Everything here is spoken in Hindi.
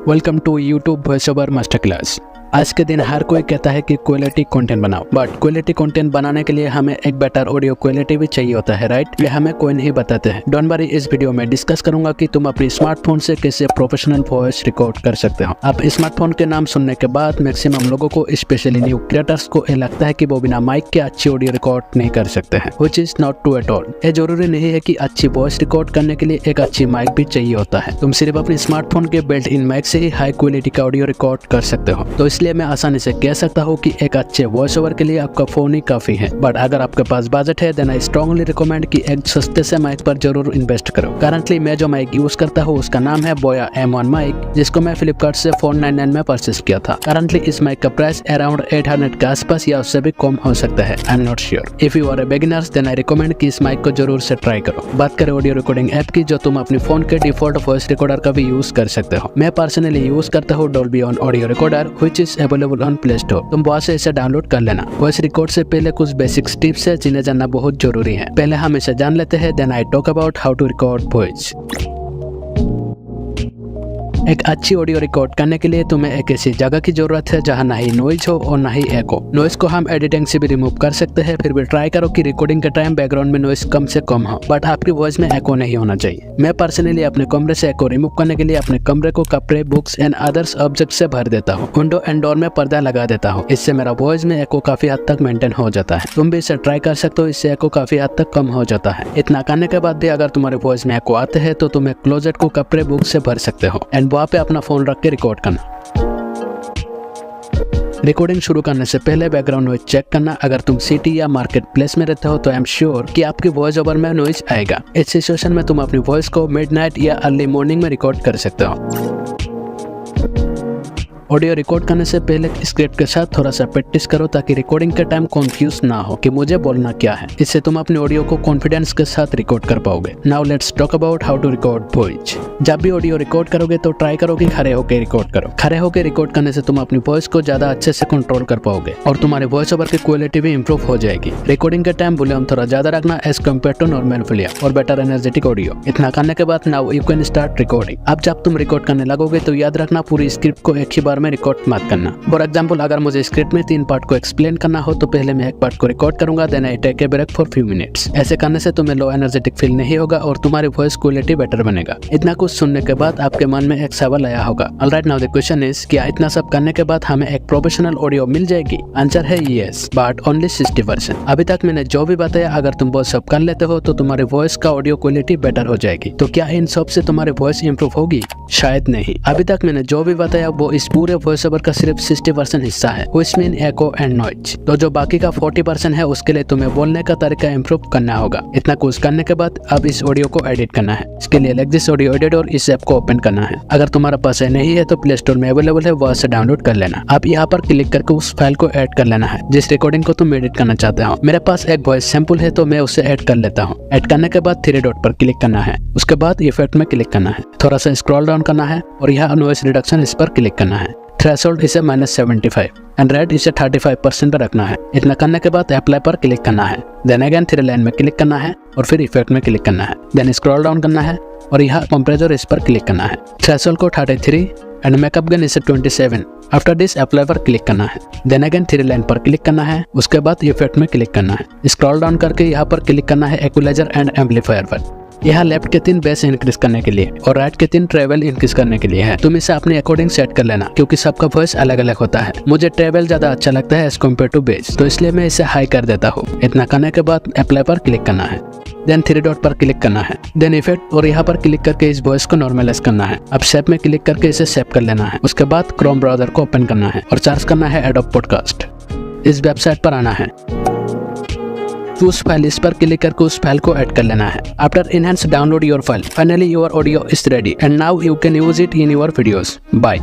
Welcome to YouTube voice over master class. आज के दिन हर कोई कहता है कि क्वालिटी कंटेंट बनाओ, बट क्वालिटी कंटेंट बनाने के लिए हमें एक बेटर ऑडियो क्वालिटी भी चाहिए होता है, राइट? ये हमें कोई नहीं बताते हैं। डोंट वरी, इस वीडियो में डिस्कस करूंगा कि तुम अपनी स्मार्टफोन से कैसे प्रोफेशनल वॉइस रिकॉर्ड कर सकते हो। आप स्मार्टफोन के नाम सुनने के बाद मैक्सिमम लोगों को, स्पेशली न्यू क्रिएटर्स को, ये लगता है कि वो बिना माइक के अच्छी ऑडियो रिकॉर्ड नहीं कर सकते हैं, which is not true at all. ये जरूरी नहीं है कि अच्छी वॉइस रिकॉर्ड करने के लिए एक अच्छी माइक भी चाहिए होता है। तुम सिर्फ अपने स्मार्टफोन के बिल्ट इन माइक से ही हाई क्वालिटी का ऑडियो रिकॉर्ड कर सकते हो। तो इसलिए मैं आसानी से कह सकता हूँ कि एक अच्छे वॉइस ओवर के लिए आपका फोन ही काफी है। बट अगर आपके पास बजट है, देन आई स्ट्रांगली रिकमेंड कि एक सस्ते से माइक पर जरूर इन्वेस्ट करो। करंटली मैं जो माइक यूज करता हूँ उसका नाम है बोया M1 माइक, जिसको मैं फ्लिपकार्ट से 499 में परचेस किया था। करंटली इस माइक का प्राइस अराउंड 800 के आसपास या उससे भी कम हो सकता है, I am not sure. If you are a beginners, then I recommend कि इस माइक को जरूर से ट्राई करो। बात करें ऑडियो रिकॉर्डिंग ऐप की, जो तुम अपने फोन के डिफॉल्ट वॉइस रिकॉर्डर का भी यूज कर सकते हो। मैं पर्सनली यूज करता हूँ Dolby on audio recorder, which is available on play store. तुम वहां से इसे डाउनलोड कर लेना। वॉइस रिकॉर्ड से पहले कुछ बेसिक टिप्स है जिन्हें जानना बहुत जरूरी है। पहले हम इसे जान लेते हैं, then I talk about how to record voice. एक अच्छी ऑडियो रिकॉर्ड करने के लिए तुम्हें एक ऐसी जगह की जरूरत है जहां ना ही नॉइज हो और ना ही एको। नॉइज को हम एडिटिंग से भी रिमूव कर सकते हैं, फिर भी ट्राई करो कि रिकॉर्डिंग के टाइम बैकग्राउंड में नॉइज कम से कम हो, बट आपकी वॉइस में एको नहीं होना चाहिए। मैं पर्सनली अपने कमरे से एको रिमूव करने के लिए अपने कमरे को कपड़े, बुक्स एंड अदर्स ऑब्जेक्ट से भर देता हूँ। विंडो एंड डोर में पर्दा लगा देता हूँ। इससे मेरा वॉइस में एको काफी हद तक मेंटेन हो जाता है। तुम भी इसे ट्राई कर सकते हो, इससे एको काफी हद तक कम हो जाता है। इतना करने के बाद भी अगर तुम्हारे वॉइस में एको आते हैं तो तुम एक क्लोजेट को कपड़े, बुक्स से भर सकते हो एंड वहाँ पे अपना फोन के रिकॉर्ड करना। रिकॉर्डिंग शुरू करने से पहले बैकग्राउंड नॉइज चेक करना। अगर तुम सिटी या मार्केट प्लेस में रहते हो तो आई एम श्योर कि आपकी वॉइस ओवर में नॉइज आएगा। इस सिचुएशन में तुम अपनी वॉइस को मिडनाइट या अर्ली मॉर्निंग में रिकॉर्ड कर सकते हो। ऑडियो रिकॉर्ड करने से पहले स्क्रिप्ट के साथ थोड़ा सा प्रैक्टिस करो ताकि रिकॉर्डिंग के टाइम कंफ्यूज ना हो कि मुझे बोलना क्या है। इससे तुम अपने ऑडियो को कॉन्फिडेंस के साथ रिकॉर्ड कर पाओगे। Now let's talk about how to record voice. जब भी ऑडियो रिकॉर्ड करोगे तो ट्राई करो कि खड़े होकर रिकॉर्ड करो। खड़े होकर रिकॉर्ड करने से तुम अपनी वॉइस को ज्यादा अच्छे से कंट्रोल कर पाओगे और तुम्हारे वॉइस ओवर की क्वालिटी भी इंप्रूव हो जाएगी। रिकॉर्डिंग के टाइम वॉल्यूम थोड़ा ज्यादा रखना as compare to normal volume और बेटर एनर्जेटिक ऑडियो। इतना करने के बाद now you can start recording. अब जब तुम रिकॉर्ड करने लगोगे तो याद रखना पूरी स्क्रिप्ट को एक ही बार में रिकॉर्ड मत करना। फॉर एग्जाम्पल, अगर मुझे स्क्रिप्ट में 3 पार्ट को एक्सप्लेन करना हो तो पहले मैं एक पार्ट को रिकॉर्ड करूंगा, then I take a break for few minutes. ऐसे करने से तुम्हें लो एनर्जेटिक फील नहीं होगा और तुम्हारी वॉइस क्वालिटी बेटर बनेगा। इतना कुछ सुनने के बाद आपके मन में एक सवाल आया होगा, alright now the question is, क्या इतना सब करने के बाद हमें एक प्रोफेशनल ऑडियो मिल जाएगी? आंसर है यस, बट ओनली 60%। अभी तक मैंने जो भी बताया, अगर तुम वो सब कर लेते हो तो तुम्हारी वॉइस का ऑडियो क्वालिटी बेटर हो जाएगी। तो क्या इन सब से तुम्हारी वॉइस इंप्रूव होगी? शायद नहीं। अभी तक मैंने जो भी बताया वो इस पूरे वॉइस ओवर का सिर्फ 60% हिस्सा है, which mean echo and noise. तो जो बाकी का 40% है उसके लिए तुम्हें बोलने का तरीका इंप्रूव करना होगा। इतना कुछ करने के बाद अब इस ऑडियो को एडिट करना है। इसके लिए लाइक दिस ऑडियो एडिटर, इस ऐप को ओपन करना है। अगर तुम्हारा पास नहीं है तो प्ले स्टोर में अवेलेबल है, वहां से डाउनलोड कर लेना। आप यहाँ पर क्लिक करके उस फाइल को ऐड कर लेना है जिस रिकॉर्डिंग को तुम एडिट करना चाहते हो। मेरे पास एक वॉइस सैंपल है तो मैं उसे ऐड कर लेता हूँ। ऐड करने के बाद 3 डॉट पर क्लिक करना है। उसके बाद इफेक्ट में क्लिक करना है, थोड़ा सा स्क्रॉल डाउन करना है और यहाँ नॉइस रिडक्शन इस पर क्लिक करना है। थ्रेशोल्ड इसे -75 एंड रेड इसे 35% पर रखना है। इतना करने के बाद अप्लाई पर क्लिक करना है, देन अगेन 3 लाइन में क्लिक करना है और फिर इफेक्ट में क्लिक करना है, देन स्क्रॉल डाउन करना है और यहाँ कंप्रेसर इस पर क्लिक करना है। थ्रेशोल्ड को 33 एंड मेकअप गन इसे 27। आफ्टर दिस अप्लाई पर क्लिक करना है, देन अगेन 3 लाइन पर क्लिक करना है। उसके बाद इफेक्ट में क्लिक करना है, स्क्रॉल डाउन करके यहाँ पर क्लिक करना है इक्वलाइजर एंड एम्पलीफायर पर। यहाँ लेफ्ट के 3 बेस इंक्रीज करने के लिए और राइट के 3 ट्रेवल इंक्रीज करने के लिए है। तुम इसे अपने अकॉर्डिंग सेट कर लेना क्योंकि सबका वॉइस अलग अलग होता है। मुझे ट्रेवल ज्यादा अच्छा लगता है एज कम्पेयर टू बेस, तो इसलिए मैं इसे हाई कर देता हूँ। इतना करने के बाद अप्लाई पर क्लिक करना है, देन 3 डॉट पर क्लिक करना है, देन इफेक्ट और यहाँ पर क्लिक करके इस वॉइस को नॉर्मलाइज करना है। अब शेप में क्लिक करके इसे सेव कर लेना है। उसके बाद क्रोम ब्राउजर को ओपन करना है और सर्च करना है एडोब पॉडकास्ट। इस वेबसाइट पर आना है, चूज फाइल इस पर क्लिक करके उस फाइल को ऐड कर लेना है। After enhance download your file, finally your audio is ready and now you can use it in your videos. Bye.